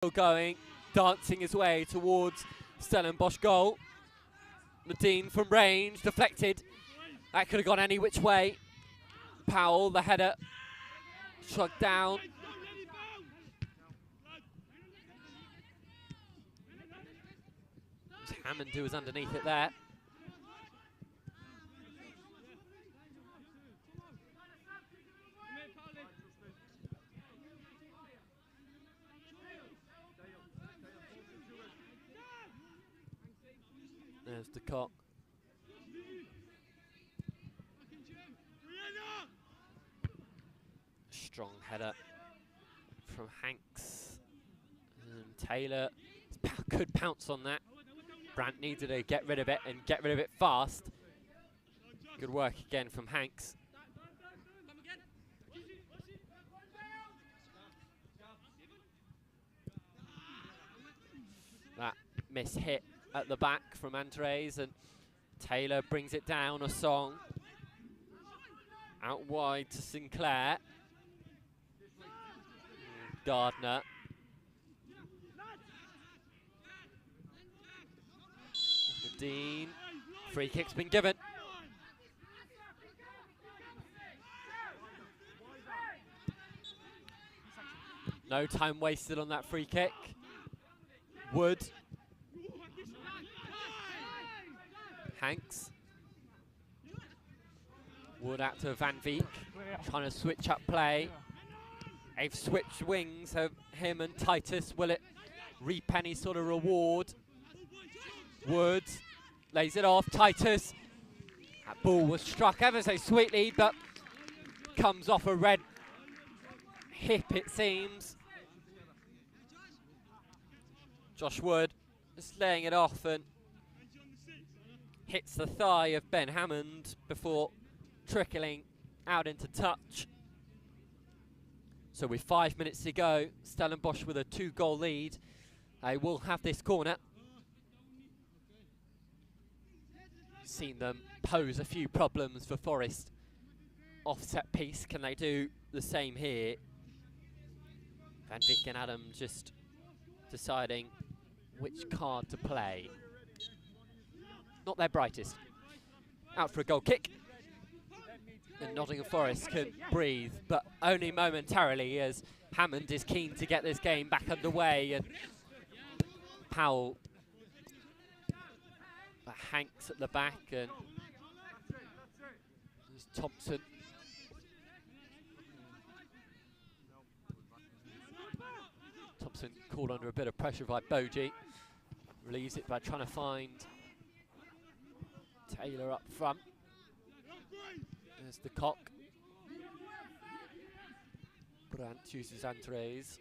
Going, dancing his way towards Stellenbosch goal. Nadine from range, deflected. That could have gone any which way. Powell, the header, shrugged down. It was Hammond who was underneath it there. There's the cock. Strong header from Hanks. And Taylor could pounce on that. Brandt needed to get rid of it and get rid of it fast. Good work again from Hanks. That miss hit at the back from Andres, and Taylor brings it down a song. Out wide to Sinclair. Gardner. Dean. Free kick's been given. No time wasted on that free kick. Wood. Hanks. Wood out to Van Veek, trying to switch up play. They've switched wings, him and Titus. Will it reap any sort of reward? Wood lays it off, Titus. That ball was struck ever so sweetly, but comes off a red hip, it seems. Josh Wood just laying it off and hits the thigh of Ben Hammond before trickling out into touch. So with 5 minutes to go, Stellenbosch with a 2-goal lead. They will have this corner. Seen them pose a few problems for Forest. Offset piece, can they do the same here? Van Veek and Adam just deciding which card to play. Not their brightest. Out for a goal kick. And Nottingham Forest can breathe, but only momentarily, as Hammond is keen to get this game back underway. And Powell, Hanks at the back, and there's Thompson. Thompson called under a bit of pressure by Boji. Relieves it by trying to find Taylor up front. There's the cock. Brandt uses Andres.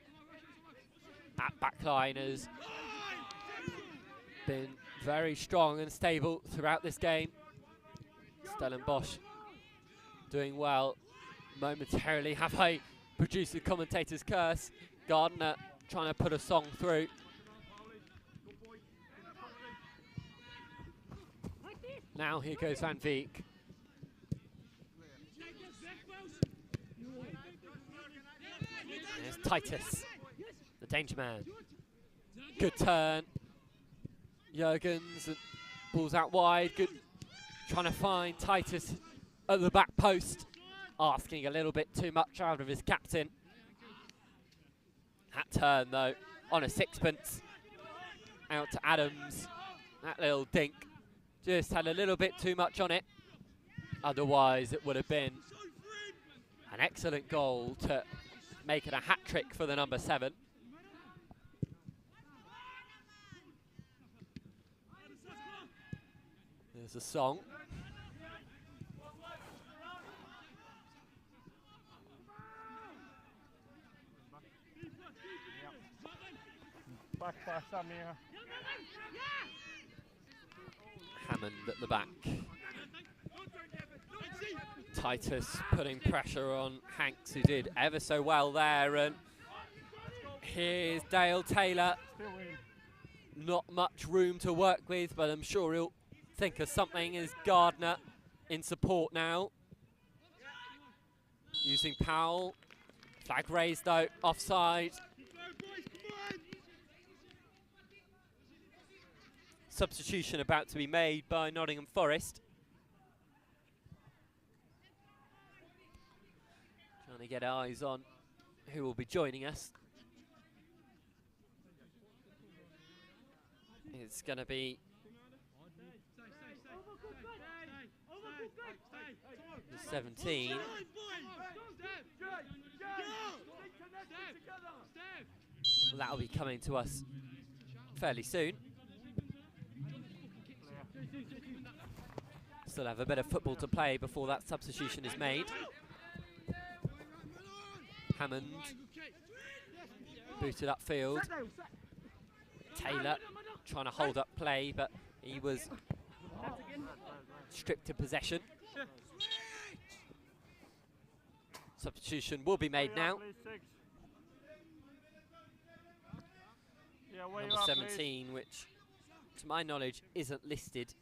That backline has been very strong and stable throughout this game. Stellenbosch doing well. Momentarily have I produced the commentator's curse. Gardner trying to put a song through. Now here goes Van Veek. There's Titus, the danger man. Good turn. Jurgens, and balls out wide. Good, trying to find Titus at the back post. Asking a little bit too much out of his captain. That turn though, on a sixpence. Out to Adams. That little dink just had a little bit too much on it. Otherwise it would have been an excellent goal to make it a hat-trick for the number 7. There's a song. Hammond at the back. Titus putting pressure on Hanks, who did ever so well there. And here's Dale Taylor. Not much room to work with, but I'm sure he'll think of something. Is Gardner in support now. Using Powell. Flag raised though, offside. substitution about to be made by Nottingham Forest. Trying to get eyes on who will be joining us. It's going to be the 17. That'll be coming to us fairly soon. Still have a bit of football to play before that substitution is made. Hammond booted upfield. Taylor trying to hold up play, but he was stripped of possession. Substitution will be made now. Number 17, which to my knowledge isn't listed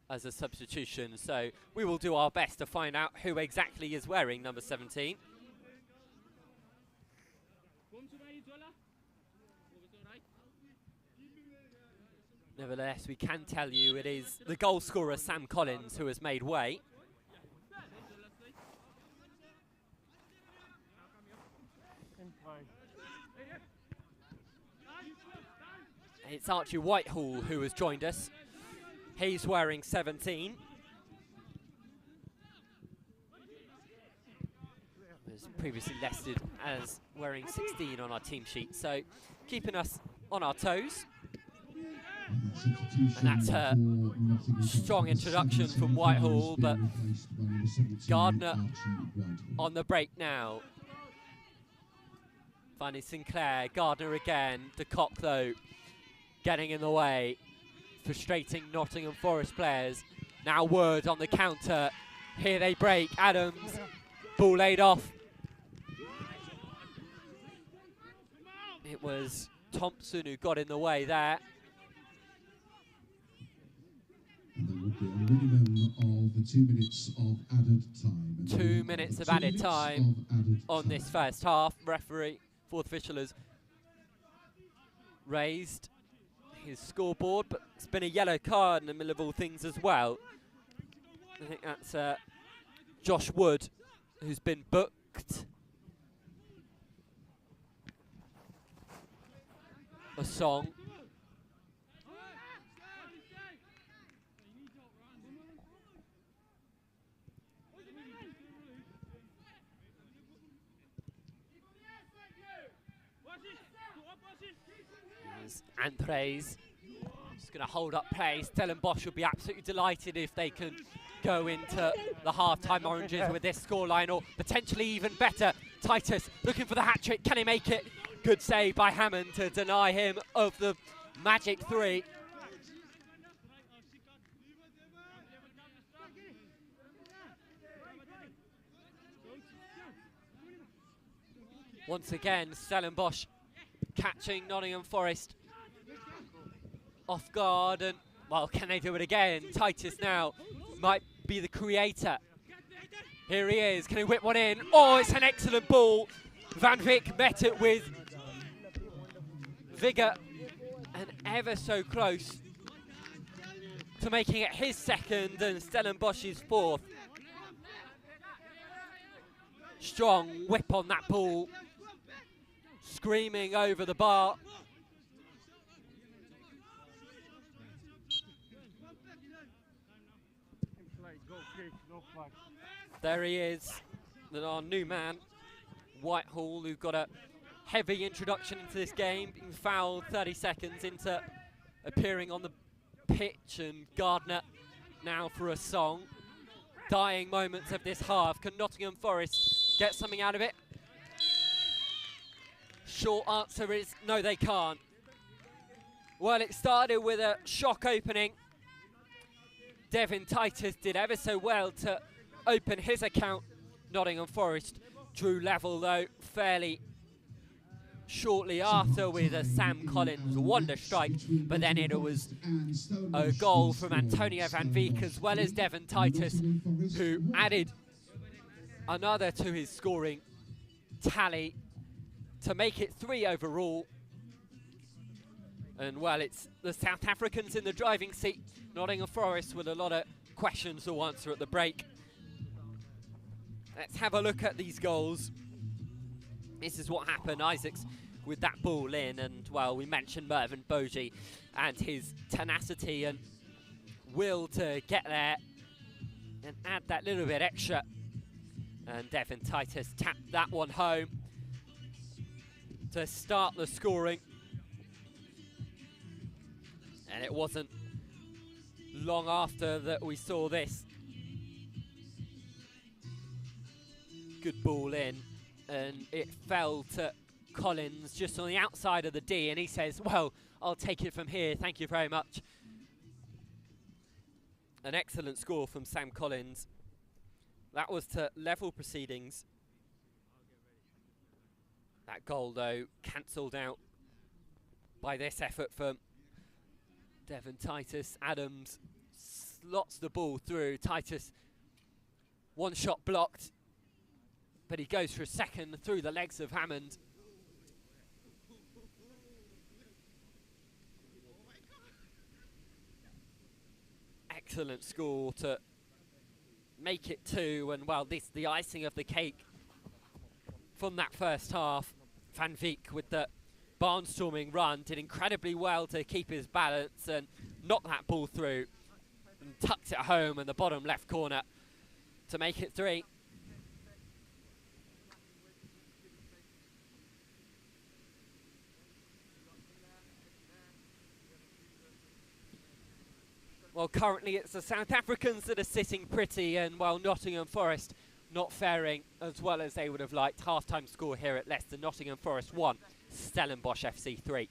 as a substitution, so we will do our best to find out who exactly is wearing number 17. Nevertheless, we can tell you it is the goal scorer Sam Collins who has made way. It's Archie Whitehall who has joined us. He's wearing 17. Was previously listed as wearing 16 on our team sheet, so keeping us on our toes. And that's a strong introduction from Whitehall, but Gardner on the break now. Finding Sinclair, Gardner again. De Kock though getting in the way, frustrating Nottingham Forest players. Now Word on the counter. Here they break. Adams, ball laid off. It was Thompson who got in the way there. And there would be a minimum of 2 minutes of added time. 2 minutes of added time on this first half. Referee, fourth official, has raised his scoreboard, but it's been a yellow card in the middle of all things as well. I think that's Josh Wood, who's been booked. A song. Andres just going to hold up play. Stellenbosch will be absolutely delighted if they can go into the half-time oranges with this scoreline, or potentially even better. Titus looking for the hat-trick. Can he make it? Good save by Hammond to deny him of the magic 3. Once again, Stellenbosch catching Nottingham Forest off guard, and well, can they do it again? Titus now might be the creator. Here he is. Can he whip one in? Oh, it's an excellent ball. Van Vick met it with vigour and ever so close to making it his second and Stellenbosch's fourth. Strong whip on that ball. Screaming over the bar. There he is, our new man, Whitehall, who got a heavy introduction into this game, being fouled 30 seconds into appearing on the pitch, and Gardner now for a song. Dying moments of this half. Can Nottingham Forest get something out of it? Short answer is no, they can't. Well, it started with a shock opening. Devin Titus did ever so well to open his account. Nottingham Forest drew level though fairly shortly after with a Sam Collins wonder strike, but then it was a goal from Antonio Van Vick as well as Devin Titus, who added another to his scoring tally to make it 3 overall. And well, it's the South Africans in the driving seat. Nottingham Forest with a lot of questions to answer at the break. Let's have a look at these goals. This is what happened. Isaacs with that ball in, and well, we mentioned Mervyn Bogie and his tenacity and will to get there and add that little bit extra. And Devin Titus tapped that one home to start the scoring. And it wasn't long after that we saw this. Good ball in, and it fell to Collins just on the outside of the D, and he says, well, I'll take it from here, thank you very much. An excellent score from Sam Collins. That was to level proceedings. That goal, though, cancelled out by this effort from Devin Titus. Adams slots the ball through. Titus, one shot blocked, but he goes for a second through the legs of Hammond. Excellent score to make it 2, and well, this the icing of the cake from that first half. Van Veek with the barnstorming run did incredibly well to keep his balance and knock that ball through and tucked it home in the bottom left corner to make it 3. Well, currently it's the South Africans that are sitting pretty, and while Nottingham Forest not faring as well as they would have liked. Half-time score here at Leicester. Nottingham Forest 1, Stellenbosch FC 3.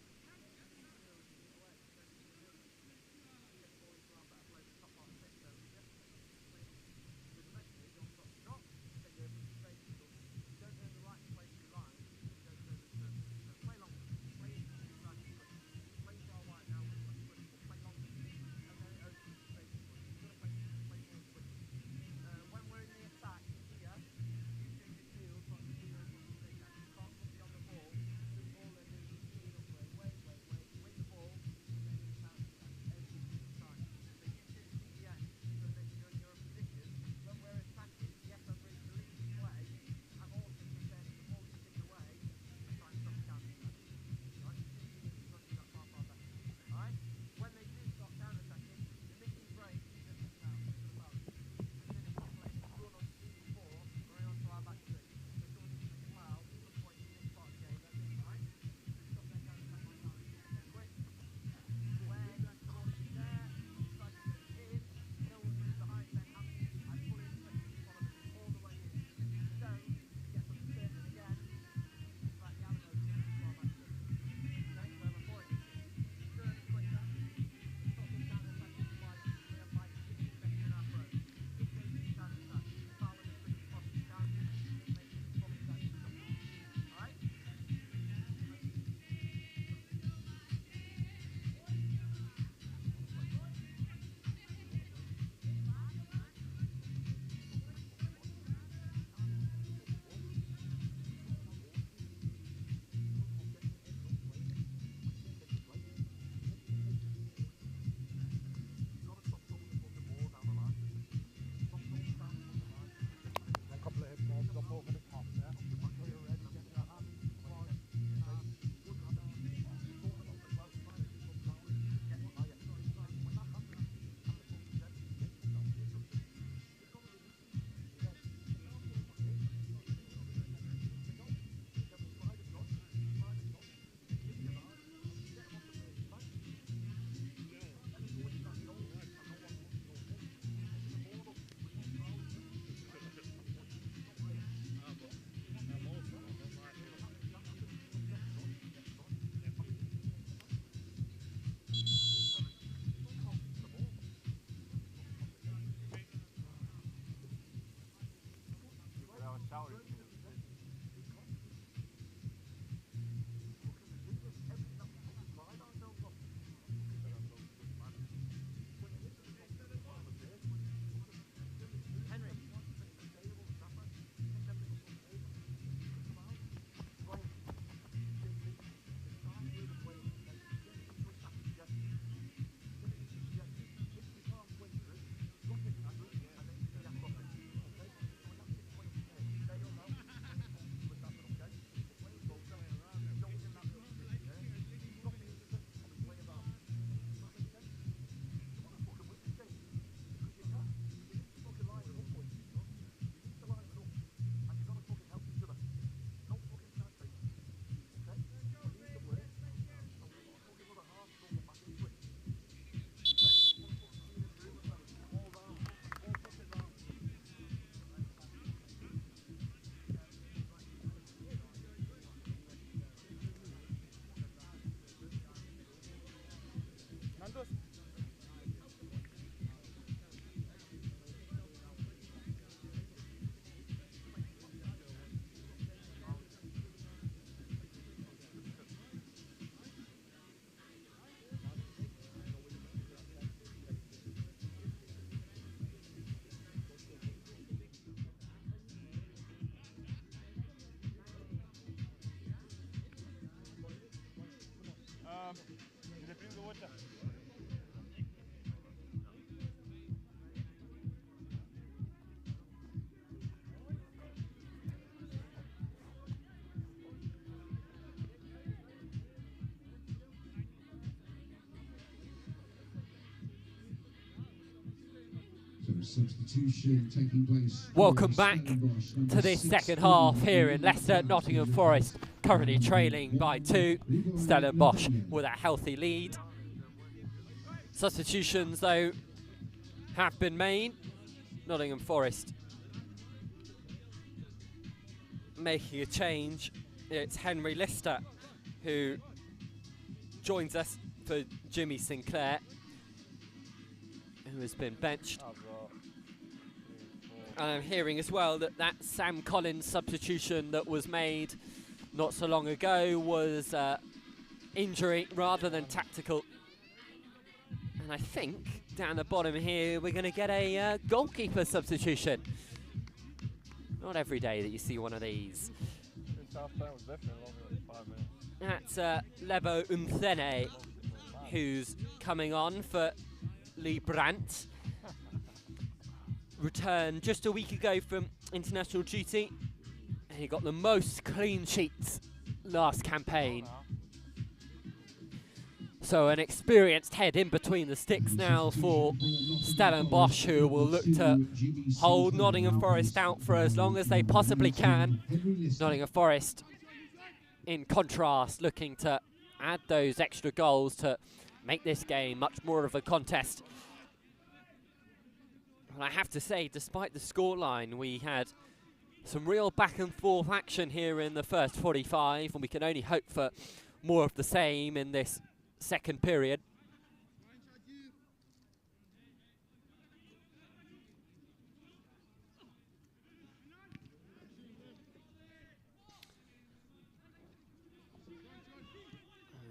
Substitution taking place. Welcome back to this second half here in Leicester. Nottingham Forest currently trailing by 2. Stellenbosch with a healthy lead. Substitutions, though, have been made. Nottingham Forest making a change. It's Henry Lister who joins us for Jimmy Sinclair, who has been benched. And I'm hearing as well that that Sam Collins substitution that was made not so long ago was injury rather than tactical. And I think down the bottom here we're going to get a goalkeeper substitution. Not every day that you see one of these. That's Lebo Umthene, who's coming on for Lee Brandt. Returned just a week ago from international duty, and he got the most clean sheets last campaign. So an experienced head in between the sticks now for Stellenbosch, who will look to hold Nottingham Forest out for as long as they possibly can. Nottingham Forest, in contrast, looking to add those extra goals to make this game much more of a contest. And I have to say, despite the scoreline, we had some real back and forth action here in the first 45, and we can only hope for more of the same in this second period.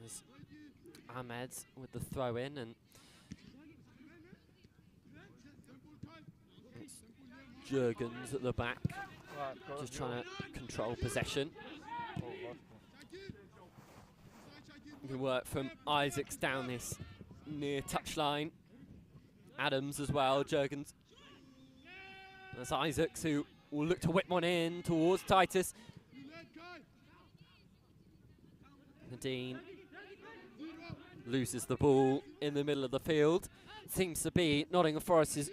There's Ahmed with the throw in, and Jurgens at the back, just trying to control possession. Good work from Isaacs down this near touchline. Adams as well, Jurgens. That's Isaacs who will look to whip one in towards Titus. Nadine loses the ball in the middle of the field. Seems to be Nottingham Forest's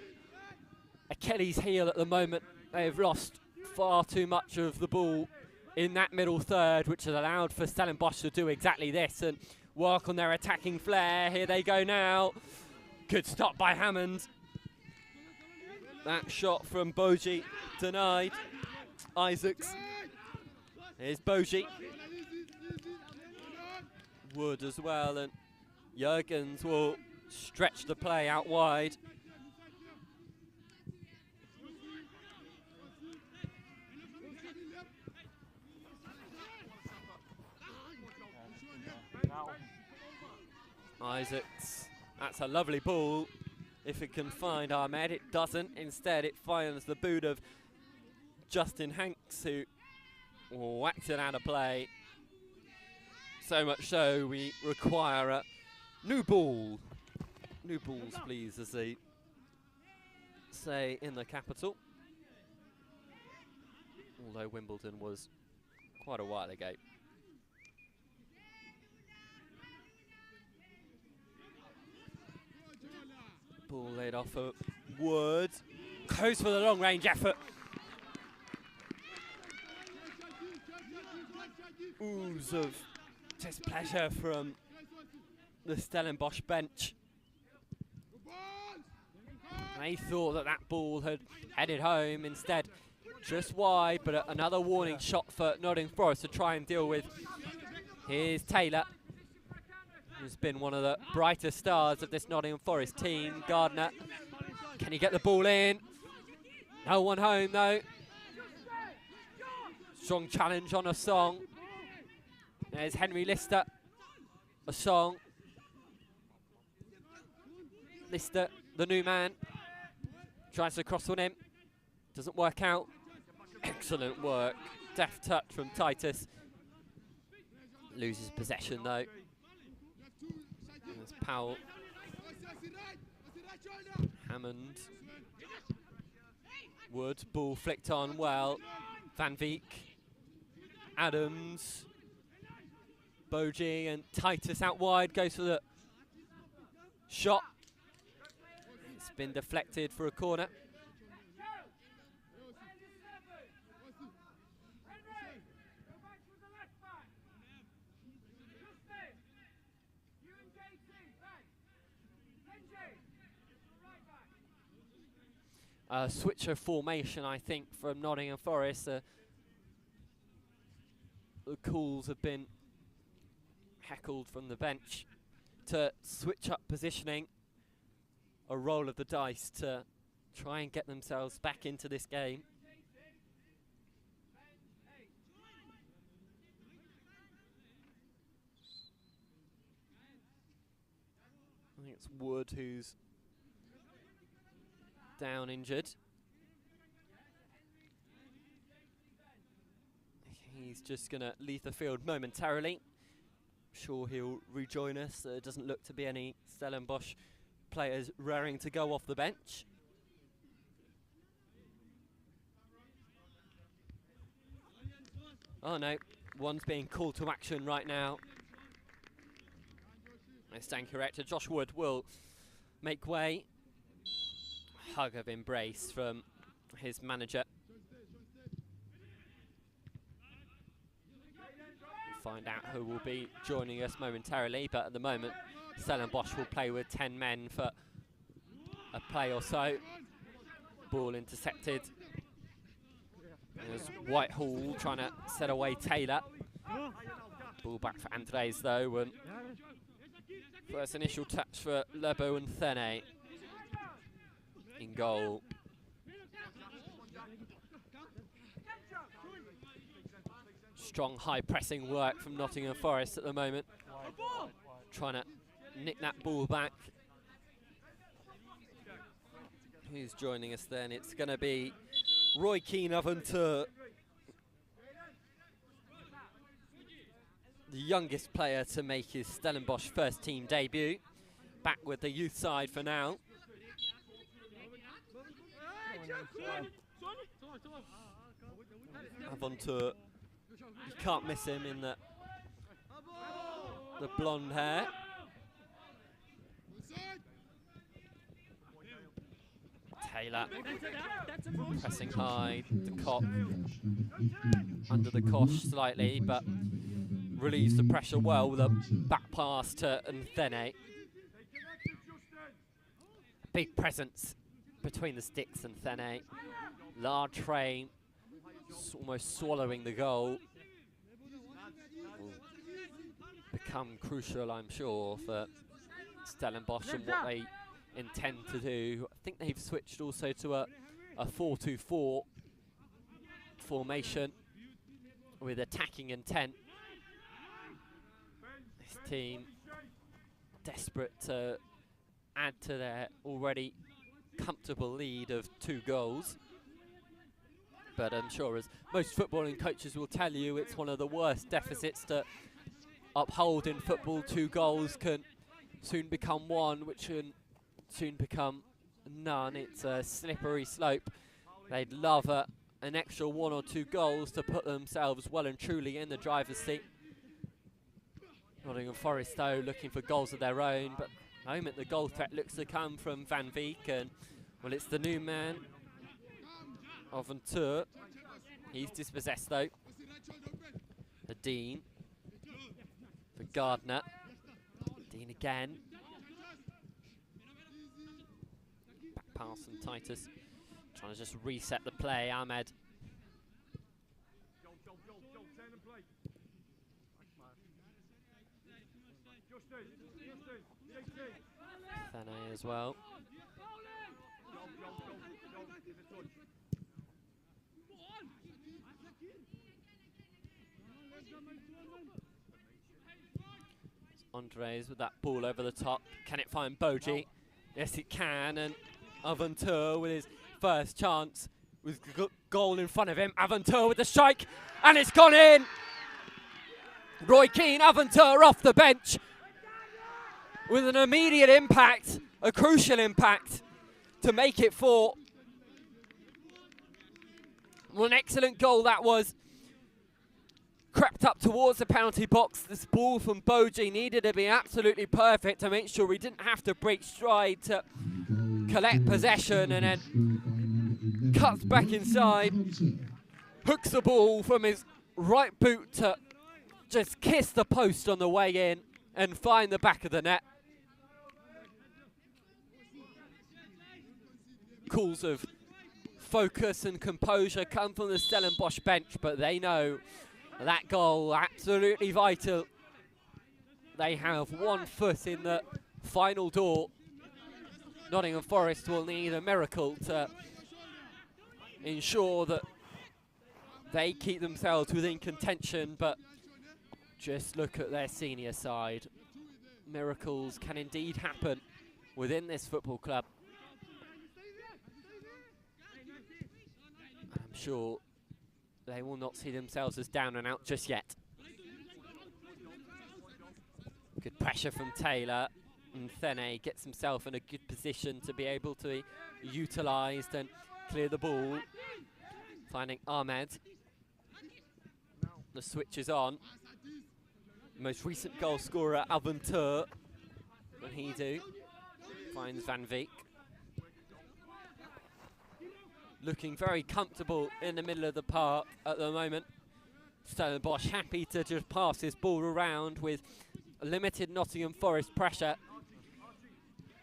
Achilles heel at the moment. They've lost far too much of the ball in that middle third, which has allowed for Stellenbosch to do exactly this and work on their attacking flair. Here they go now. Good stop by Hammond. That shot from Boji denied. Isaacs. Here's Boji. Wood as well, and Jurgens will stretch the play out wide. Isaacs, that's a lovely ball. If it can find Ahmed, it doesn't. Instead, it finds the boot of Justin Hanks, who whacked it out of play. So much so, we require a new ball. New balls, please, as they say in the capital. Although Wimbledon was quite a while ago. Ball laid off for Wood. Goes for the long range effort. Ooze of displeasure from the Stellenbosch bench. They thought that that ball had headed home. Instead, just wide, but another warning shot for Nottingham Forest to try and deal with. Here's Taylor, who's been one of the brighter stars of this Nottingham Forest team. Gardner, can he get the ball in? No one home though. Strong challenge on a song. There's Henry Lister, a song. Lister, the new man, tries to cross one in. Doesn't work out. Excellent work. Deft touch from Titus. Loses possession though. There's Powell. Hammond. Wood, ball flicked on well. Van Beek. Adams. Bogie and Titus out wide, goes for the shot. It's been deflected for a corner. Switcher formation, I think, from Nottingham Forest. The calls have been heckled from the bench to switch up positioning, a roll of the dice to try and get themselves back into this game. I think it's Wood who's down injured. He's just going to leave the field momentarily. Sure he'll rejoin us. There doesn't look to be any Stellenbosch players raring to go off the bench. Oh no, one's being called to action right now. I stand corrected. Josh Wood will make way. Hug of embrace from his manager. We'll find out who will be joining us momentarily, but at the moment Stellenbosch will play with 10 men for a play or so. Ball intercepted. There's Whitehall trying to set away Taylor. Ball back for Andres though, and first initial touch for Lebo and Thene. In goal. Strong high pressing work from Nottingham Forest at the moment. Trying to nick that ball back. Who's joining us then? It's going to be Roy Keane Aventure, the youngest player to make his Stellenbosch first team debut. Back with the youth side for now. Aventure, you can't miss him in the blonde hair. Taylor pressing high, the cop under the cosh slightly, but relieves the pressure well with a back pass to Nthene. Big presence between the sticks and Thene. Large frame, almost swallowing the goal. Will become crucial, I'm sure, for Stellenbosch and what they intend to do. I think they've switched also to a 4-2-4 formation with attacking intent. This team desperate to add to their already comfortable lead of 2 goals. But I'm sure, as most footballing coaches will tell you, it's one of the worst deficits to uphold in football. 2 goals can soon become 1, which can soon become none. It's a slippery slope. They'd love an extra 1 or 2 goals to put themselves well and truly in the driver's seat. Nottingham Forest, though, looking for goals of their own, but at the moment the goal threat looks to come from Van Beek, and well, it's the new man, Aventure. He's dispossessed though. The Dean for Gardner. Dean again. Back pass from Titus. Trying to just reset the play. Ahmed. Thene as well. Andres with that ball over the top. Can it find Bogie? Yes, it can. And Aventure with his first chance with goal in front of him. Aventure with the strike, and it's gone in. Roy Keane, Aventure off the bench with an immediate impact, a crucial impact to make it 4. Well, an excellent goal that was. Crept up towards the penalty box. This ball from Boji needed to be absolutely perfect to make sure we didn't have to break stride to collect possession, and then cuts back inside, hooks the ball from his right boot to just kiss the post on the way in and find the back of the net. Calls of focus and composure come from the Stellenbosch bench, but they know that goal absolutely vital. They have 1 foot in the final door. Nottingham Forest will need a miracle to ensure that they keep themselves within contention, but just look at their senior side. Miracles can indeed happen within this football club. I'm sure they will not see themselves as down and out just yet. Good pressure from Taylor, and Thene gets himself in a good position to be able to be utilised and clear the ball. Finding Ahmed. The switch is on. Most recent goal scorer, Aventur. What he do? Finds Van Veek. Looking very comfortable in the middle of the park at the moment. Stellenbosch happy to just pass this ball around with limited Nottingham Forest pressure.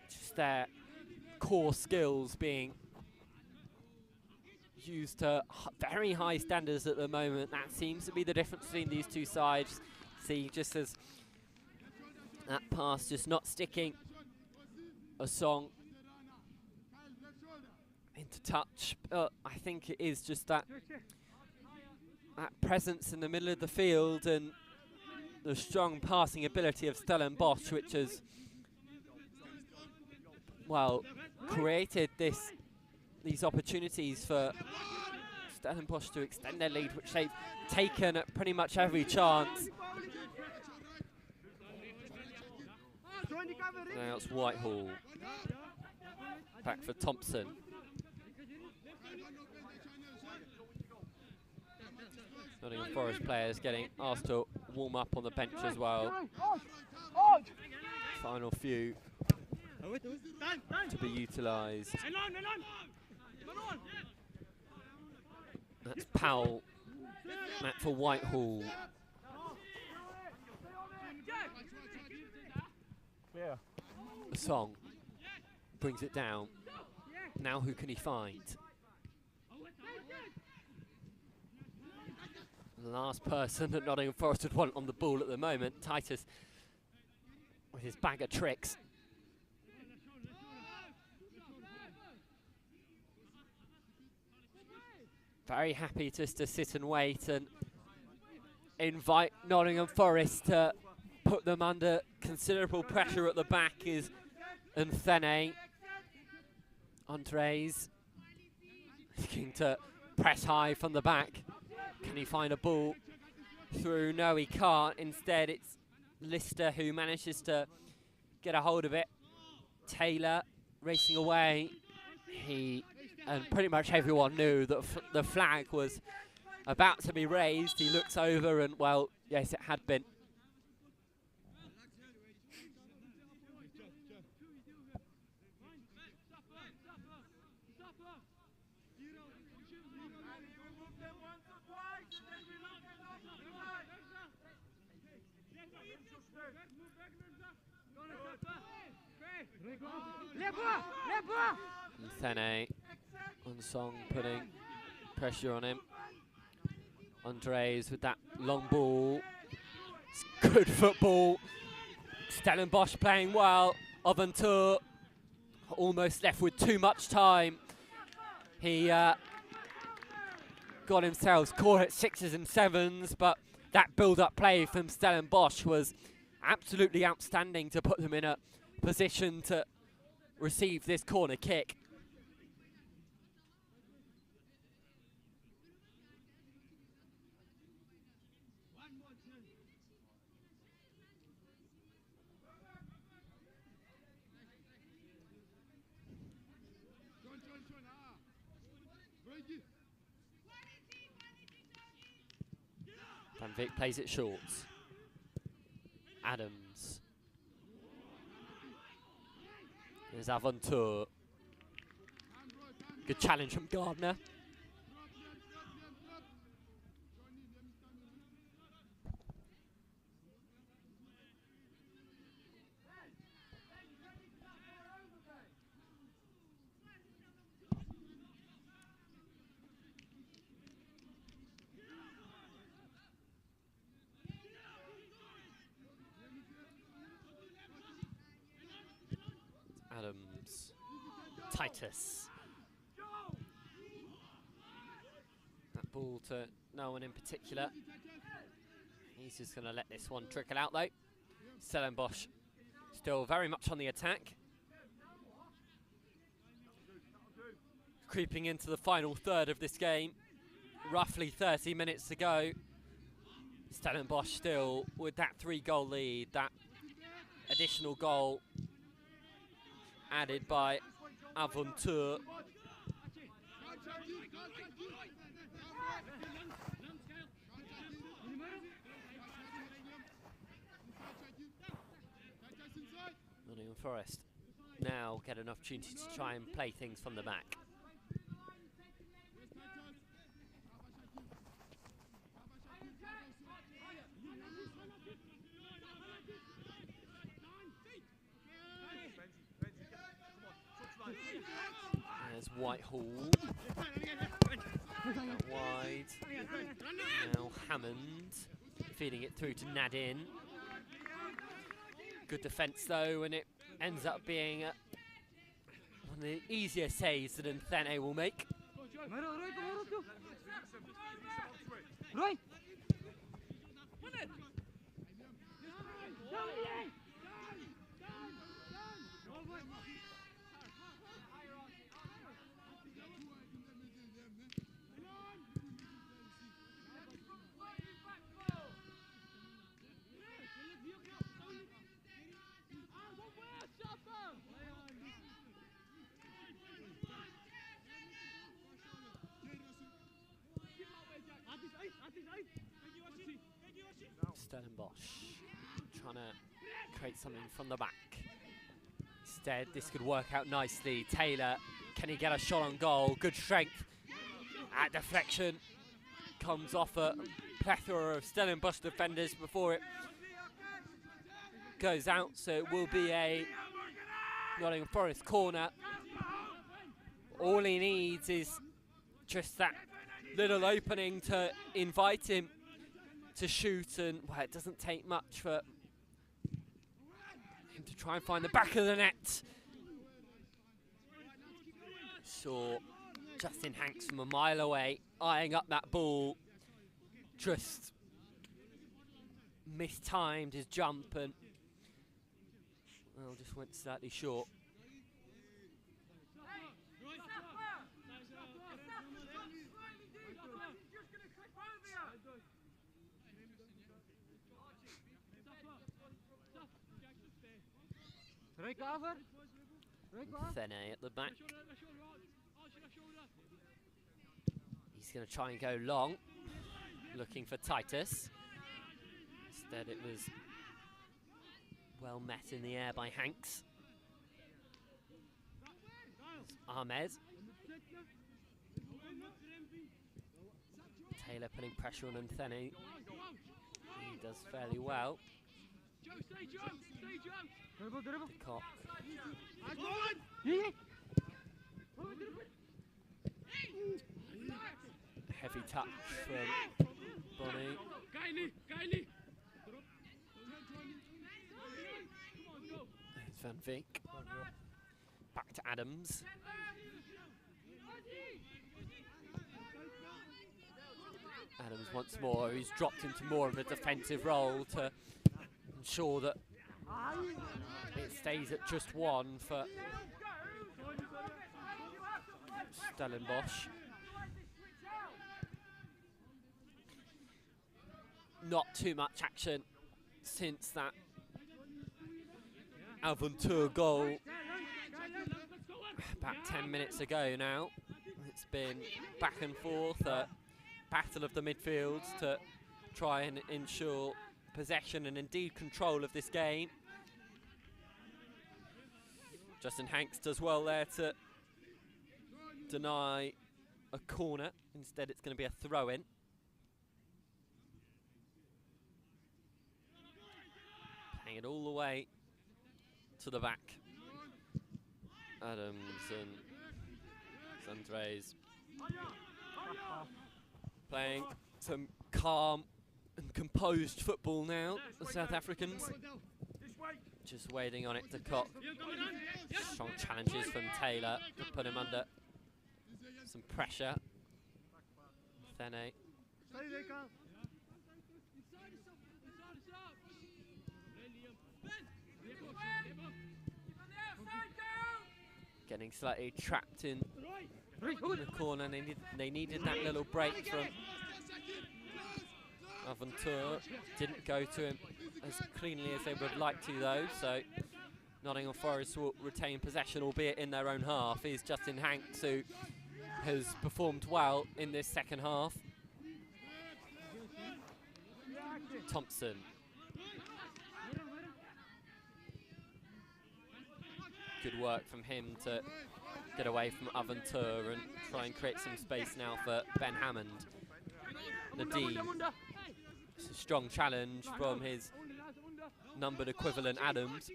Just their core skills being used to very high standards at the moment. That seems to be the difference between these two sides. See, just as that pass just not sticking. A song into touch, but I think it is just that presence in the middle of the field and the strong passing ability of Stellenbosch, which has, well, created these opportunities for Stellenbosch to extend their lead, which they've taken at pretty much every chance. Now it's Whitehall. Back for Thompson. Nottingham Forest players getting asked to warm up on the bench as well. Final few to be utilised. That's Powell. That for Whitehall. The song brings it down. Now who can he find? The last person that Nottingham Forest would want on the ball at the moment, Titus, with his bag of tricks. Very happy just to sit and wait and invite Nottingham Forest to put them under considerable pressure at the back is Nthene. Andres looking to press high from the back. Can he find a ball through? No, he can't. Instead, it's Lister who manages to get a hold of it. Taylor racing away. And pretty much everyone knew that the flag was about to be raised. He looks over and, well, yes, it had been. Thene on Song putting pressure on him. Andres with that long ball. It's good football. Stellenbosch playing well. Aventur almost left with too much time. He got himself caught at 6s and 7s, but that build-up play from Stellenbosch was absolutely outstanding to put them in a position to receive this corner kick. Vick plays it short. Adams. There's Aventure. Good challenge from Gardner. Adams. Titus. That ball to no one in particular. He's just going to let this one trickle out though. Stellenbosch still very much on the attack. Creeping into the final third of this game. Roughly 30 minutes to go. Stellenbosch still with that 3-goal lead. That additional goal added by Aventure. Nottingham Forest now get an opportunity to try and play things from the back. There's Whitehall. Wide. Now Hammond feeding it through to Nadin. Good defence though, and it ends up being one of the easier saves that Nthene will make. Stellenbosch trying to create something from the back. Instead, this could work out nicely. Taylor, can he get a shot on goal? Good strength at deflection. Comes off a plethora of Stellenbosch defenders before it goes out. So it will be a Nottingham Forest corner. All he needs is just that little opening to invite him to shoot, and well, it doesn't take much for him to try and find the back of the net. Saw Justin Hanks from a mile away eyeing up that ball, just mistimed his jump and well, just went slightly short. Nthene at the back. He's going to try and go long, looking for Titus. Instead it was well met in the air by Hanks. Ahmed. Taylor putting pressure on Nthene. He does fairly well. The Cock. Heavy touch from Bonnie. There's Van Vick. Back to Adams. Adams once more, he's dropped into more of a defensive role to ensure that it stays at just one for Stellenbosch. Not too much action since that Aventure goal about 10 minutes ago now. It's been back and forth, a battle of the midfields to try and ensure possession and indeed control of this game. Justin Hanks does well there to deny a corner. Instead, it's going to be a throw-in. Playing it all the way to the back. Adams and Sandres playing some calm and composed football now, the South Africans. Just waiting on it to cock. Strong challenges from Taylor to put him under some pressure. Thene. Getting slightly trapped in the corner. They needed that little break from Aventure. Didn't go to him as cleanly as they would like to, though, so Nottingham Forest will retain possession, albeit in their own half. Is Justin Hanks, who has performed well in this second half. Thompson. Good work from him to get away from Aventure and try and create some space now for Ben Hammond. Nadeem. It's a strong challenge from his numbered equivalent Adams.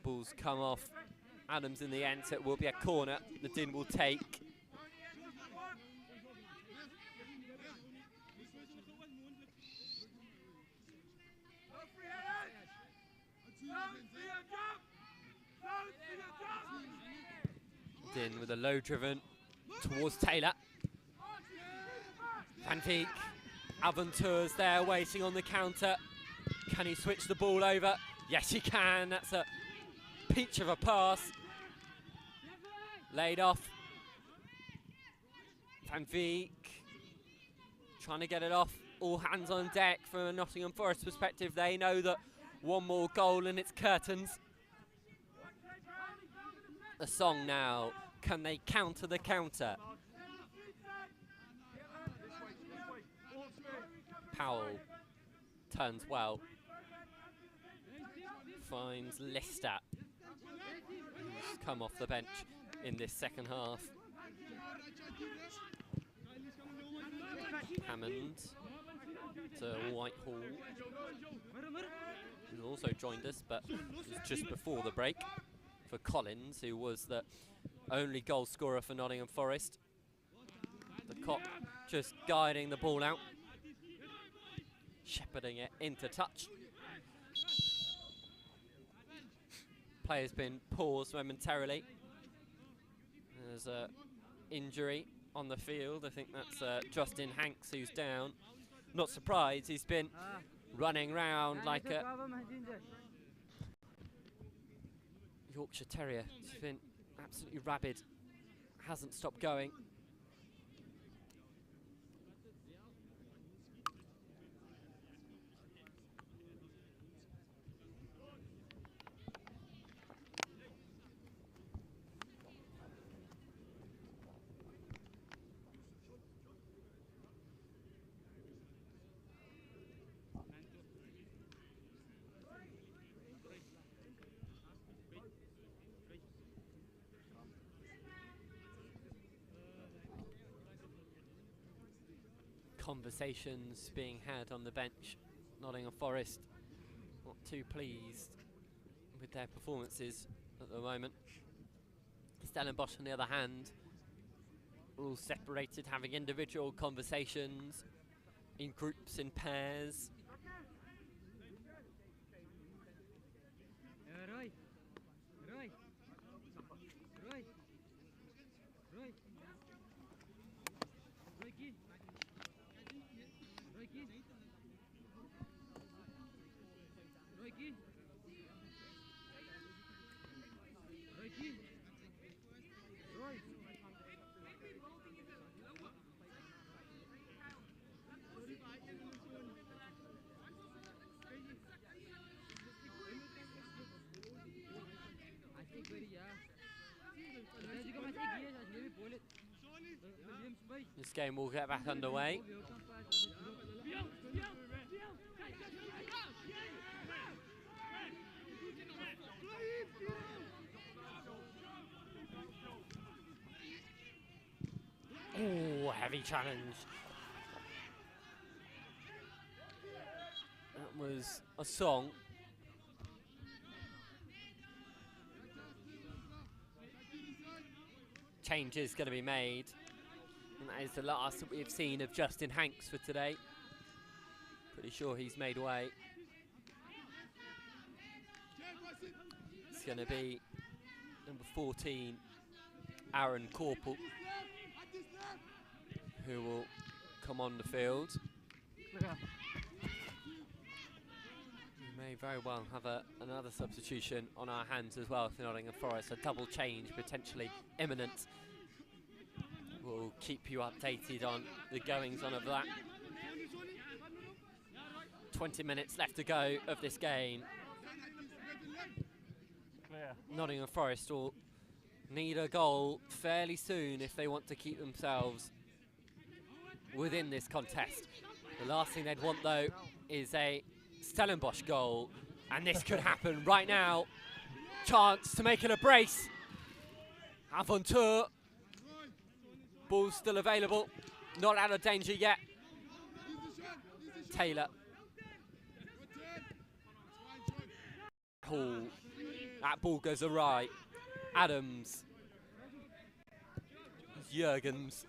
Ball's come off Adams in the end, so it will be a corner. Nadeem will take. Din with a low driven towards Taylor. Van Veek, Aventure's there waiting on the counter. Can he switch the ball over? Yes, he can. That's a peach of a pass. Laid off. Van Veek trying to get it off. All hands on deck from a Nottingham Forest perspective. They know that one more goal and it's curtains. The song now, can they counter the counter? Powell turns well. Finds Lister, who's come off the bench in this second half. Hammond to Whitehall, who also joined us, but it was just before the break, for Collins, who was the only goal scorer for Nottingham Forest. The Cock just guiding the ball out, shepherding it into touch. Player's been paused momentarily. There's an injury on the field. I think that's Justin Hanks who's down. Not surprised, he's been running round like a Yorkshire Terrier. He's been absolutely rabid, hasn't stopped going. Conversations being had on the bench. Nottingham Forest not too pleased with their performances at the moment. Stellenbosch, on the other hand, all separated, having individual conversations in groups, in pairs. This game will get back underway. Oh, heavy challenge. That was a song. Change is going to be made. And that is the last that we've seen of Justin Hanks for today. Pretty sure he's made away. It's going to be number 14, Aaron Corporal, who will come on the field. We may very well have another substitution on our hands as well for Nottingham Forest. A double change potentially imminent. We'll keep you updated on the goings on of that. 20 minutes left to go of this game. Nottingham Forest will need a goal fairly soon if they want to keep themselves within this contest. The last thing they'd want, though, is a Stellenbosch goal, and this could happen right now. Chance to make it a brace. Aventure. Ball's still available, not out of danger yet. Taylor. Oh, that ball goes awry. Adams. Jurgens.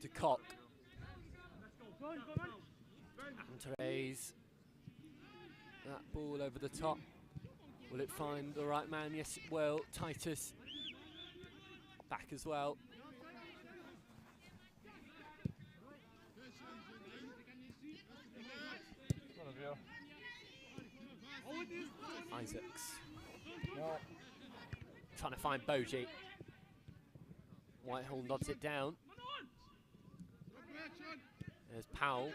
De Kock. Andres. That ball over the top. Will it find the right man? Yes, it will. Titus. Back as well. Isaacs. Trying to find Boji. Whitehall nods it down. There's Powell.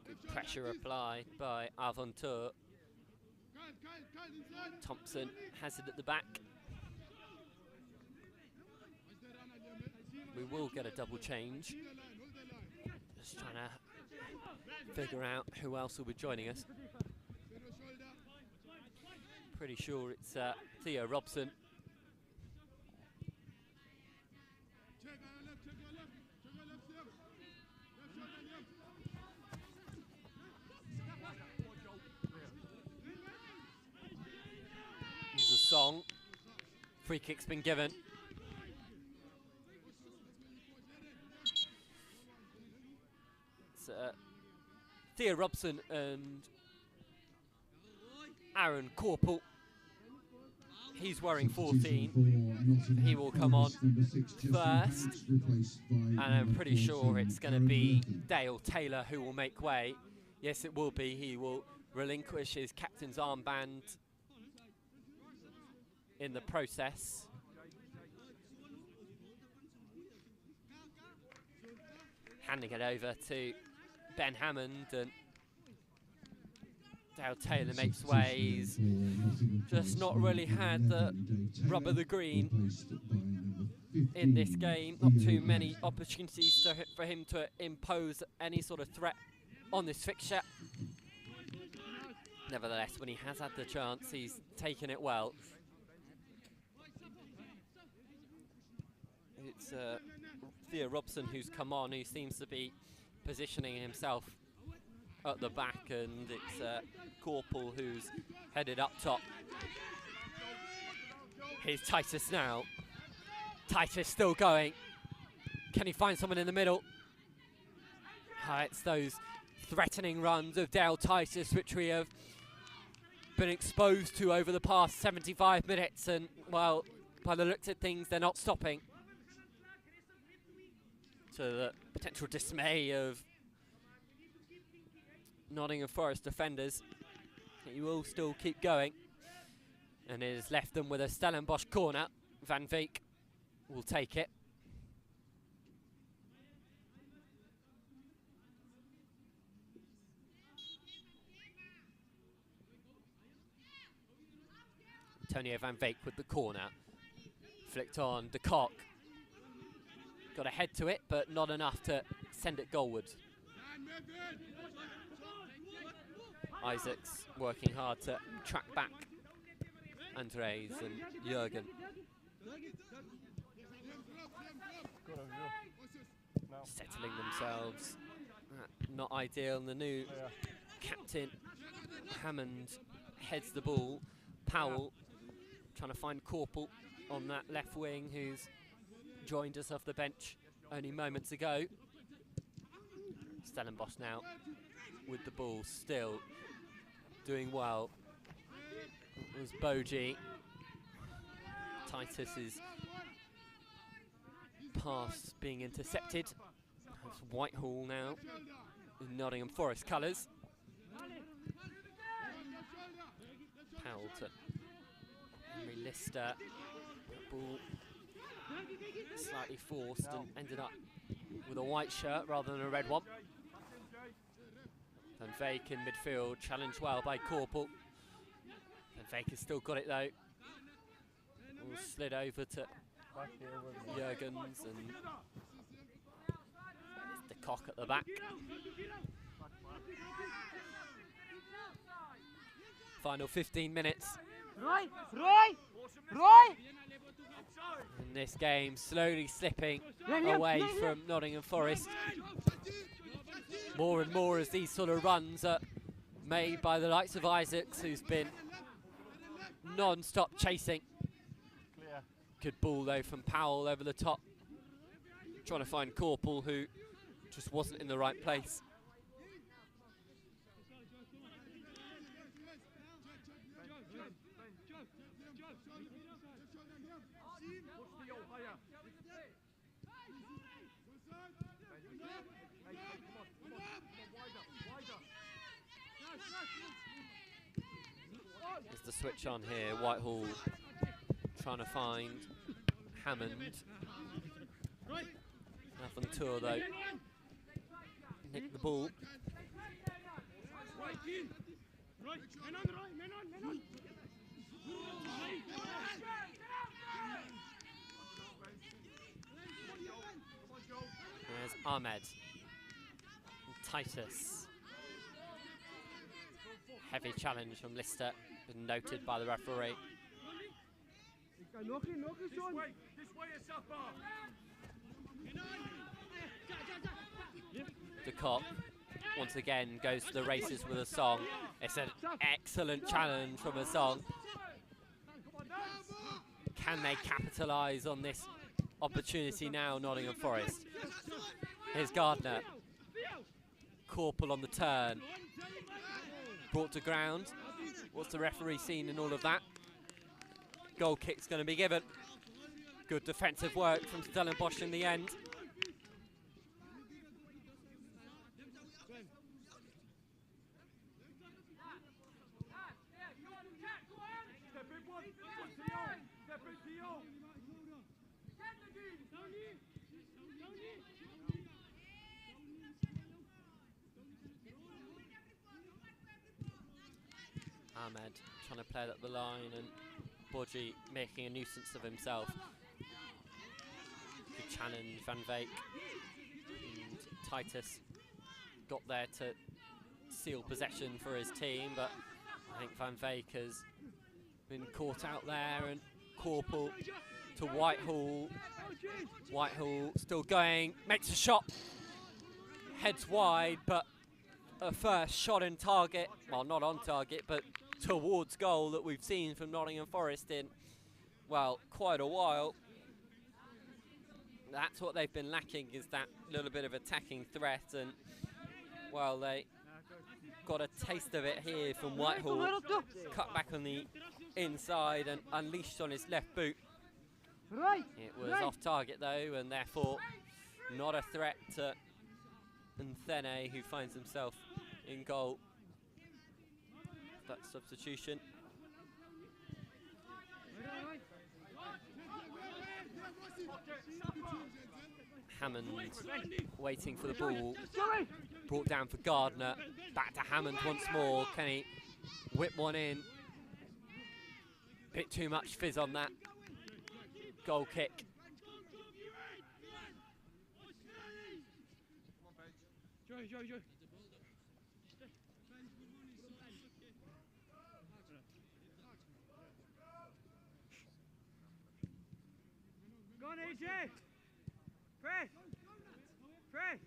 Good pressure applied by Aventure. Thompson has it at the back. We will get a double change. Just trying to figure out who else will be joining us. Pretty sure it's Theo Robson. Here's a song. Free kick's been given. It's Theo Robson and Aaron Corporal. He's wearing 14. He will come on first. And I'm pretty sure it's going to be Dale Taylor who will make way. Yes, it will be. He will relinquish his captain's armband in the process. Handing it over to Ben Hammond, and Dale Taylor makes way. He's just not really had the rub of the green in this game. Not too many opportunities for him to impose any sort of threat on this fixture. Nevertheless, when he has had the chance, he's taken it well. It's Theo Robson who's come on, who seems to be positioning himself at the back, and it's Corporal who's headed up top. Here's Titus now. Titus still going. Can he find someone in the middle? It's those threatening runs of Dale Titus which we have been exposed to over the past 75 minutes, and, well, by the looks of things, they're not stopping. To the potential dismay of Nottingham Forest defenders. He will still keep going, and it has left them with a Stellenbosch corner. Van Veek will take it. Antonio van Veek with the corner. Flicked on de Kock. Got a head to it, but not enough to send it goalward. Isaacs working hard to track back Andres and Jürgen. Settling themselves. Not ideal. And the new captain, Hammond, heads the ball. Powell trying to find Corporal on that left wing, who's joined us off the bench only moments ago. Stellenbosch now with the ball, still doing well. It was Boji. Titus's pass being intercepted. It's Whitehall now in Nottingham Forest colours. Powell to Henry Lister. Ball slightly forced and ended up with a white shirt rather than a red one. Van Veek in midfield, challenged well by Corporal. Van Veek has still got it though. All slid over to Jürgens and the Kock at the back. Final 15 minutes. And this game slowly slipping away from Nottingham Forest. More and more as these sort of runs are made by the likes of Isaacs, who's been non-stop chasing. Good ball though from Powell over the top, trying to find Corporal, who just wasn't in the right place. There's the switch on here. Whitehall trying to find Hammond. Nothing tour though. Nick the ball. There's Ahmed. And Titus. Heavy challenge from Lister, been noted by the referee. De Kock once again goes to the races with a song. It's an excellent challenge from a song. Can they capitalise on this opportunity now, Nottingham Forest? Here's Gardner. Corporal on the turn. Brought to ground. What's the referee seen in all of that? Goal kick's going to be given. Good defensive work from Stellenbosch in the end. Ahmed trying to play it up the line and Boji making a nuisance of himself. Good challenge, Van Veek. And Titus got there to seal possession for his team, but I think Van Veek has been caught out there, and Corporal to Whitehall. Whitehall still going, makes a shot. Heads wide, but a first shot in target, well, not on target, but towards goal that we've seen from Nottingham Forest in, well, quite a while. That's what they've been lacking, is that little bit of attacking threat, and, well, they got a taste of it here from Whitehall. Cut back on the inside and unleashed on his left boot. It was off target though, and therefore not a threat to Nthene, who finds himself in goal. That substitution. Hammond waiting for the ball. Brought down for Gardner. Back to Hammond once more. Can he whip one in? Bit too much fizz on that goal kick. Go on, AJ! Press! Press!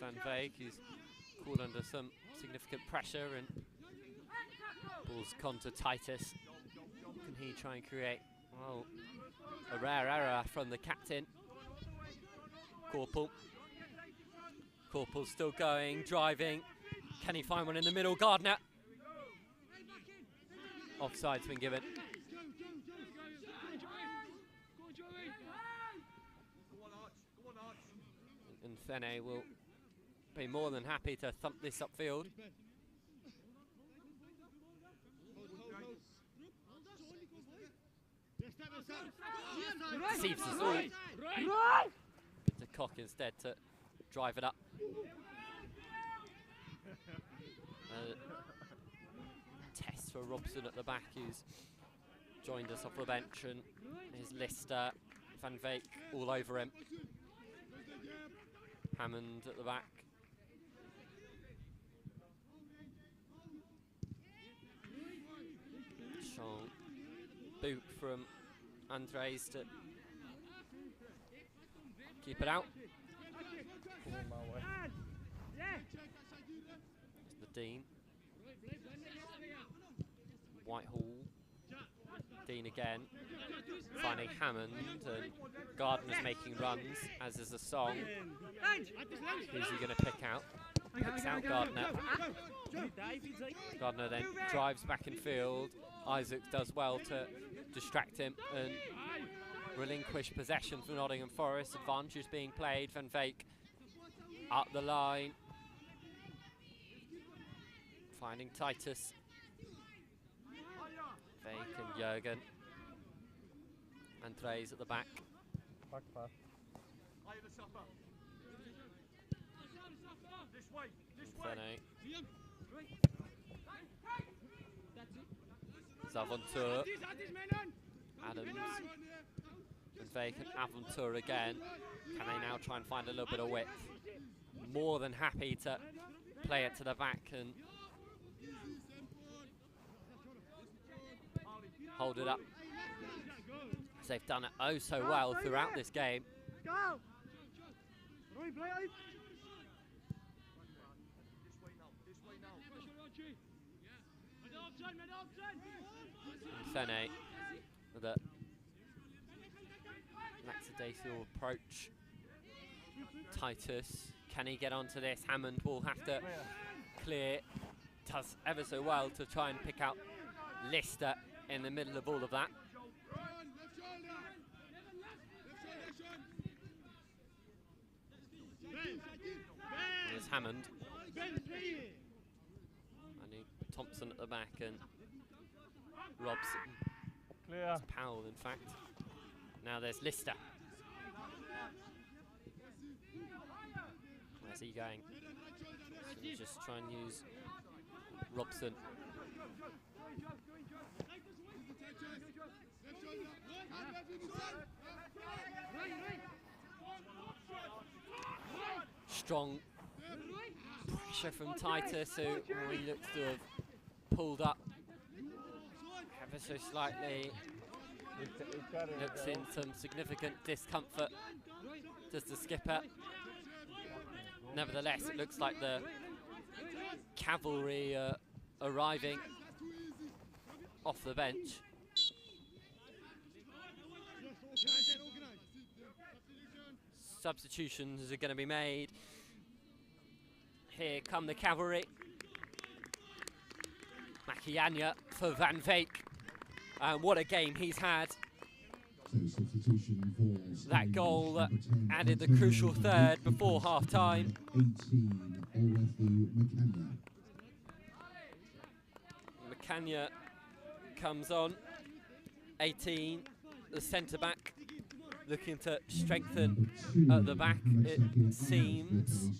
Van Veek, who's called under some significant pressure, and ball's gone to Titus. Can he try and create, well, a rare error from the captain? Corporal's still going, driving. Can he find one in the middle? Gardner. Offside's been given. And Thene will be more than happy to thump this upfield. Deceives us all. Bit to Cock instead to drive it up. Test for Robson at the back, who's joined us off the bench, and his Lister, Van Veek all over him. Hammond at the back. Strong boot from Andres to keep it out. It's the Dean. Whitehall. Dean again. Finding Hammond, and Gardner's making runs, as is the song. Who's he going to pick out? Picks out Gardner. Gardner then drives back in field. Isaac does well to distract him and relinquish possession for Nottingham Forest. Advantage being played. Van Veek up the line. Finding Titus. Veek and Jurgen. Andres at the back. Back pass. Fene. Zavantur. Adams. And Veek and Aventur again. Can they now try and find a little bit of width? More than happy to play it to the back and hold it up. As they've done it oh so well throughout this game. Sene with a lackadaisical approach. Titus, can he get onto this? Hammond will have to clear. Does ever so well to try and pick out Lister in the middle of all of that. There's Hammond. And Thompson at the back, and Robson. Clear. It's Powell, in fact. Now there's Lister. Where's he going? So just try and use Robson. Strong pressure from Titus, who he looks to have pulled up ever so slightly. Looks in some significant discomfort. Does the skipper. Nevertheless, it looks like the cavalry arriving off the bench. Substitutions are going to be made. Here come the cavalry. Makianya for Van Veek. And what a game he's had. That goal that added the crucial third before half-time. 18, Makianya comes on. 18, the centre-back, looking to strengthen at the back, it seems.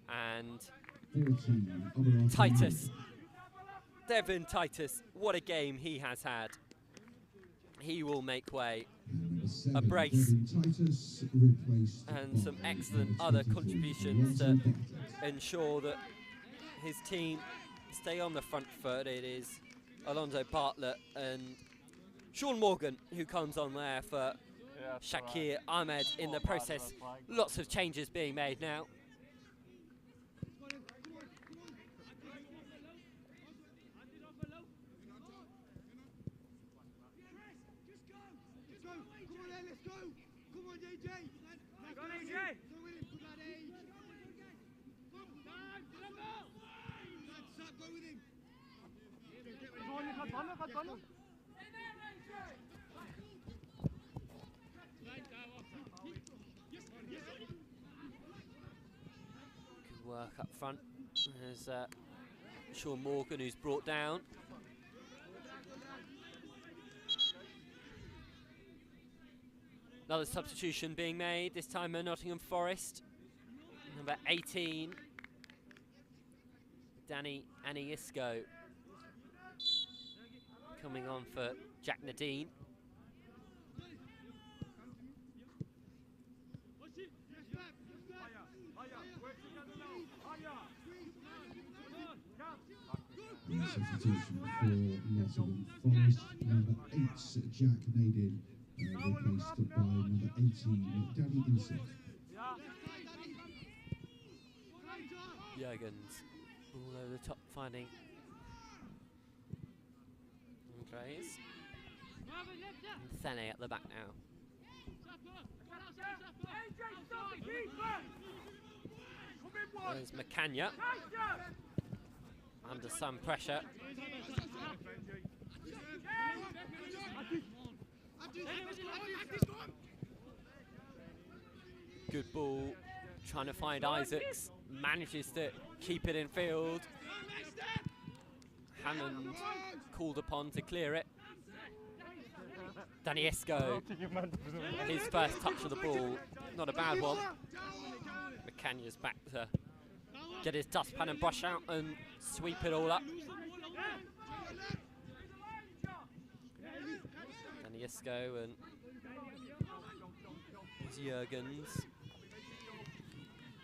And 14. Other half Titus. Devin Titus, what a game he has had. He will make way. And A number 7, brace. Devin Titus, replaced And by some excellent number other 23, contributions Alonso to Bartlett. ensure that his team stay on the front foot. It is Alonso Bartlett and Sean Morgan who comes on there for Yeah, it's alright. Shakir Ahmed in the process. Lots of changes being made now. Good work up front. There's Sean Morgan who's brought down. Another substitution being made, this time at Nottingham Forest. Number 18, Danny Aniisco, coming on for Jack Nadine. And substitution for Nottingham Forest, number 8, Jack Nadin, replaced by number 18, Danny Insek. Jurgens all over the top, finding Andres. And Thene at the back now. There's Macanya under some pressure. Good ball, trying to find Isaacs, manages to keep it in field. Hammond called upon to clear it. Danny Esco, his first touch of the ball, not a bad one. Macanya's back to get his dustpan and brush out and sweep it all up. Danny Esco and Jurgens.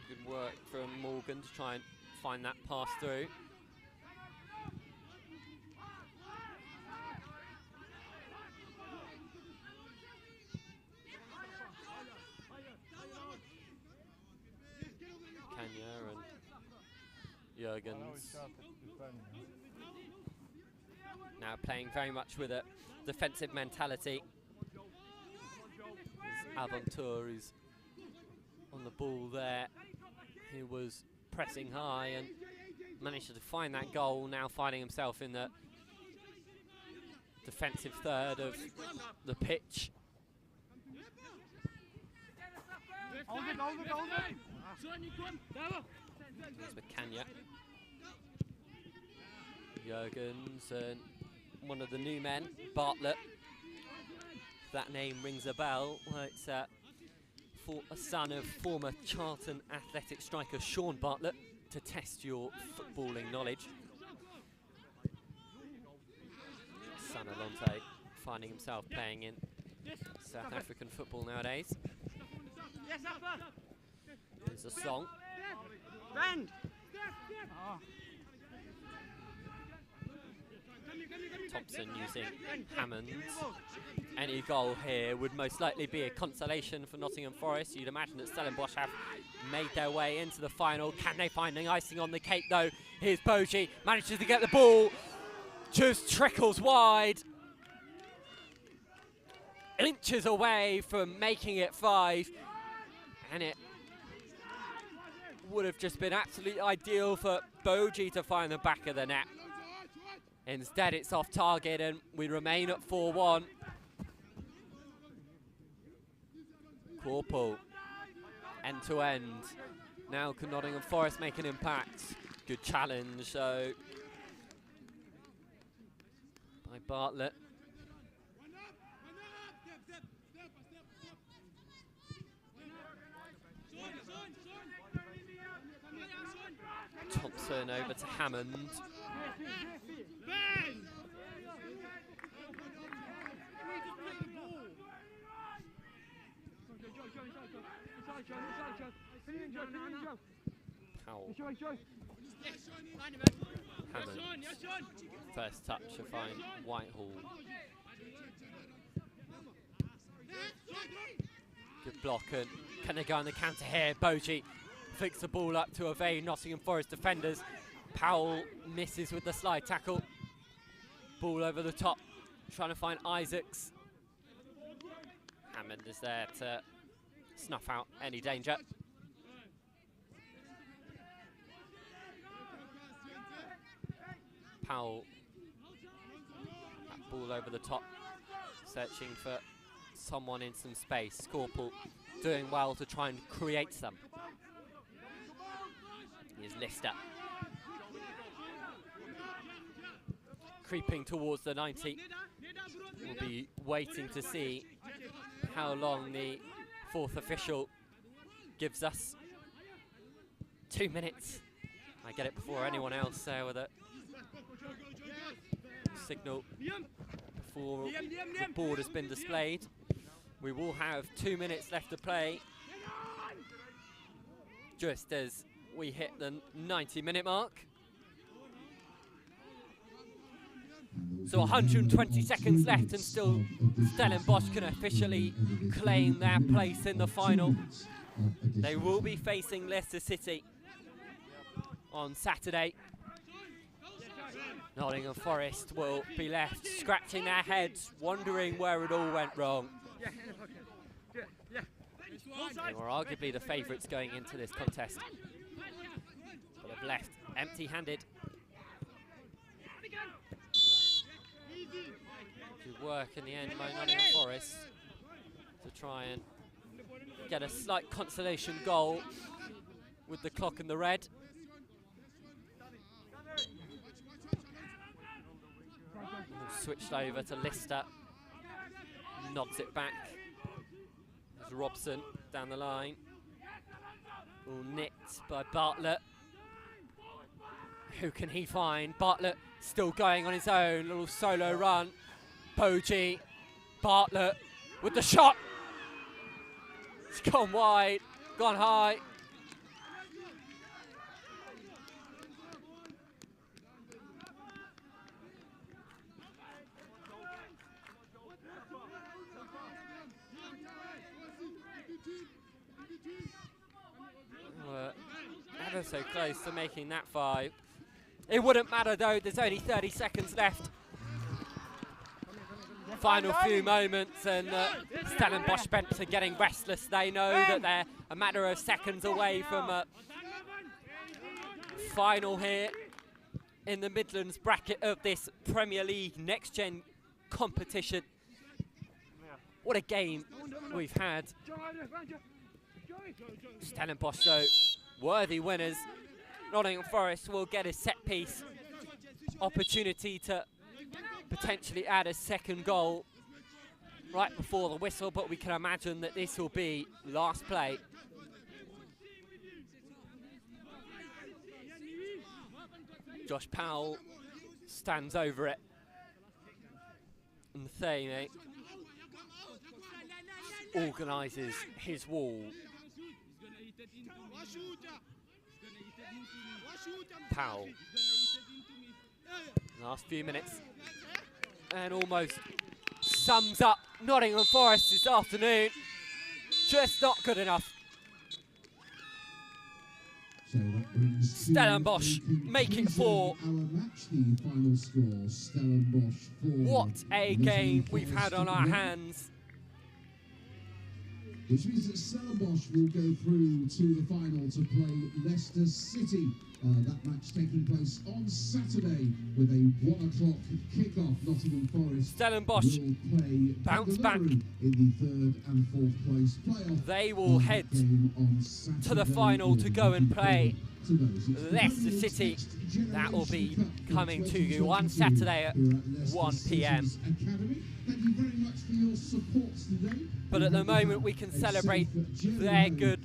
Good work from Morgan to try and find that pass through. Kenya and Jurgens now playing very much with a defensive mentality. Aventur is on the ball there. He was pressing high and managed to find that goal, now finding himself in the defensive third of the pitch. There's Macanya. Jurgens and one of the new men, Bartlett. If that name rings a bell, well, it's a son of former Charlton Athletic striker Sean Bartlett, to test your footballing knowledge. Son Alonte finding himself playing in South African football nowadays. There's a song. Bend. Thompson using Hammonds. Any goal here would most likely be a consolation for Nottingham Forest. You'd imagine that Stellenbosch have made their way into the final. Can they find the icing on the cake though? Here's Boji, manages to get the ball, just trickles wide. Inches away from making it 5, and it would have just been absolutely ideal for Boji to find the back of the net. Instead, it's off target, and we remain at 4-1. Corporal, end to end. Now can Nottingham Forest make an impact? Good challenge, so by Bartlett. Thompson Turn over to Hammond. Powell. Hammond. First touch to find Whitehall. Good block, and can they go on the counter here? Boji flicks the ball up to evade Nottingham Forest defenders. Powell misses with the slide tackle. Ball over the top, trying to find Isaacs. Hammond is there to snuff out any danger. Powell, that ball over the top, searching for someone in some space. Scorpel doing well to try and create some. Here's Lister. Creeping towards the 90. We'll be waiting to see how long the fourth official gives us. 2 minutes. I get it before anyone else there with a signal before the board has been displayed. We will have 2 minutes left to play, just as we hit the 90-minute mark. So 120 seconds left, and still Stellenbosch can officially claim their place in the final. They will be facing Leicester City on Saturday. Nottingham Forest will be left scratching their heads, wondering where it all went wrong. They were arguably the favourites going into this contest, but have left empty-handed. Good work in the end by Nottingham Forest to try and get a slight consolation goal with the clock in the red. Switched over to Lister, nods it back. There's Robson down the line. All nicked by Bartlett. Who can he find? Bartlett still going on his own, little solo run. Boji, Bartlett with the shot. It's gone wide, gone high. Ever so close to making that 5. It wouldn't matter though, there's only 30 seconds left. Final few moments, and Stellenbosch bench are getting restless. They know that they're a matter of seconds away from a final here in the Midlands bracket of this Premier League Next Gen competition. What a game we've had. Stellenbosch though, worthy winners. Nottingham Forest will get a set piece opportunity to potentially add a second goal right before the whistle, but we can imagine that this will be last play. Josh Powell stands over it, and Thane organises his wall. Powell, last few minutes, and almost sums up Nottingham Forest this afternoon. Just not good enough. So that brings Stellenbosch make it 4. Our match, the final score, Stellenbosch 4. What a game we've had on our hands. Which means that Stellenbosch will go through to the final to play Leicester City. That match taking place on Saturday with a 1 o'clock kick-off. Nottingham Forest Stellenbosch will play bounce back in the 3rd and 4th place playoff. They will head to the final to go and play Leicester City. That will be coming to you on Saturday at 1 p.m. Thank you very much for your support today. But at the moment we can celebrate their good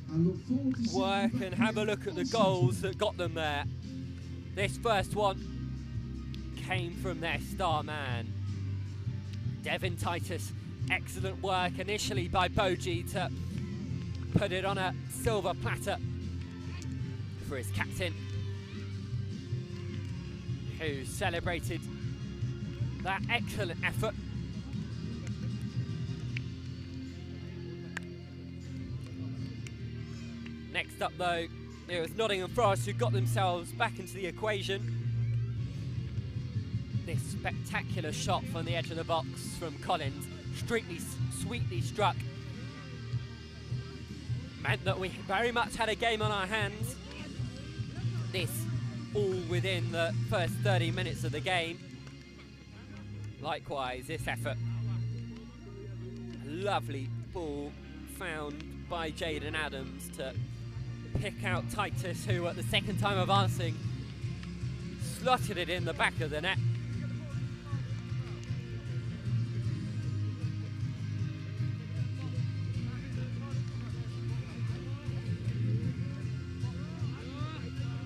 work and have a look at the goals that got them there. This first one came from their star man, Devin Titus. Excellent work initially by Boji to put it on a silver platter for his captain, who celebrated that excellent effort. Next up though, it was Nottingham Forest who got themselves back into the equation. This spectacular shot from the edge of the box from Collins, sweetly struck, meant that we very much had a game on our hands. This all within the first 30 minutes of the game. Likewise, this effort. A lovely ball found by Jaden Adams to pick out Titus, who at the second time advancing slotted it in the back of the net.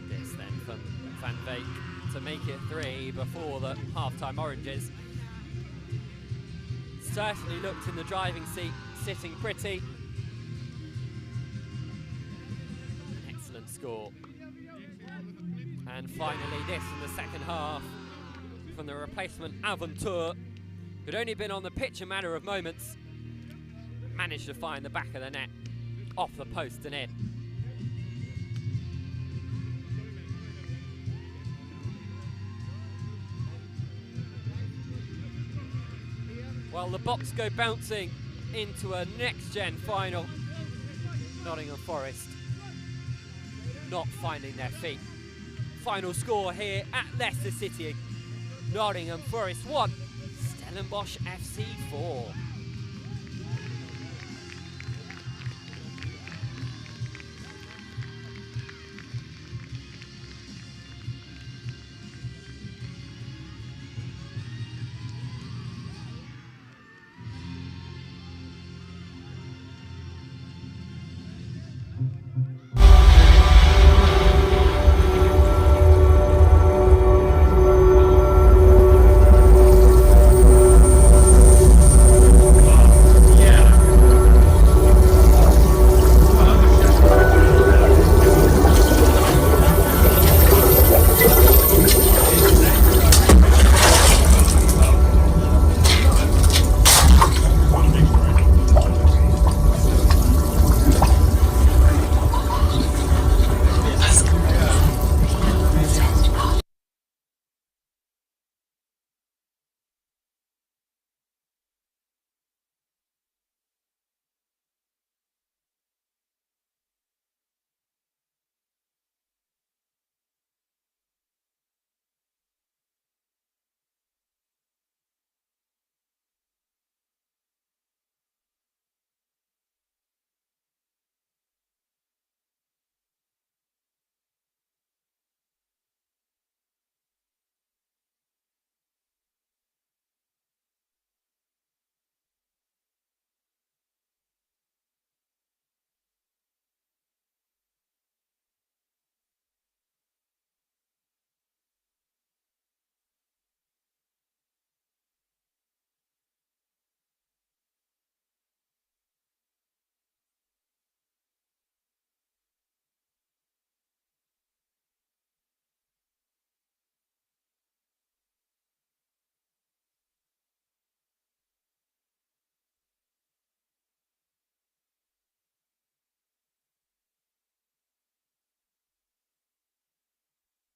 This then from Van Beek to make it 3 before the half-time oranges. Certainly looked in the driving seat, sitting pretty. Score. And finally this in the second half from the replacement Aventure, who'd only been on the pitch a matter of moments, managed to find the back of the net, off the post and in. Well, the box go bouncing into a next-gen final. Nottingham Forest not finding their feet. Final score here at Leicester City. Nottingham Forest 1, Stellenbosch FC 4.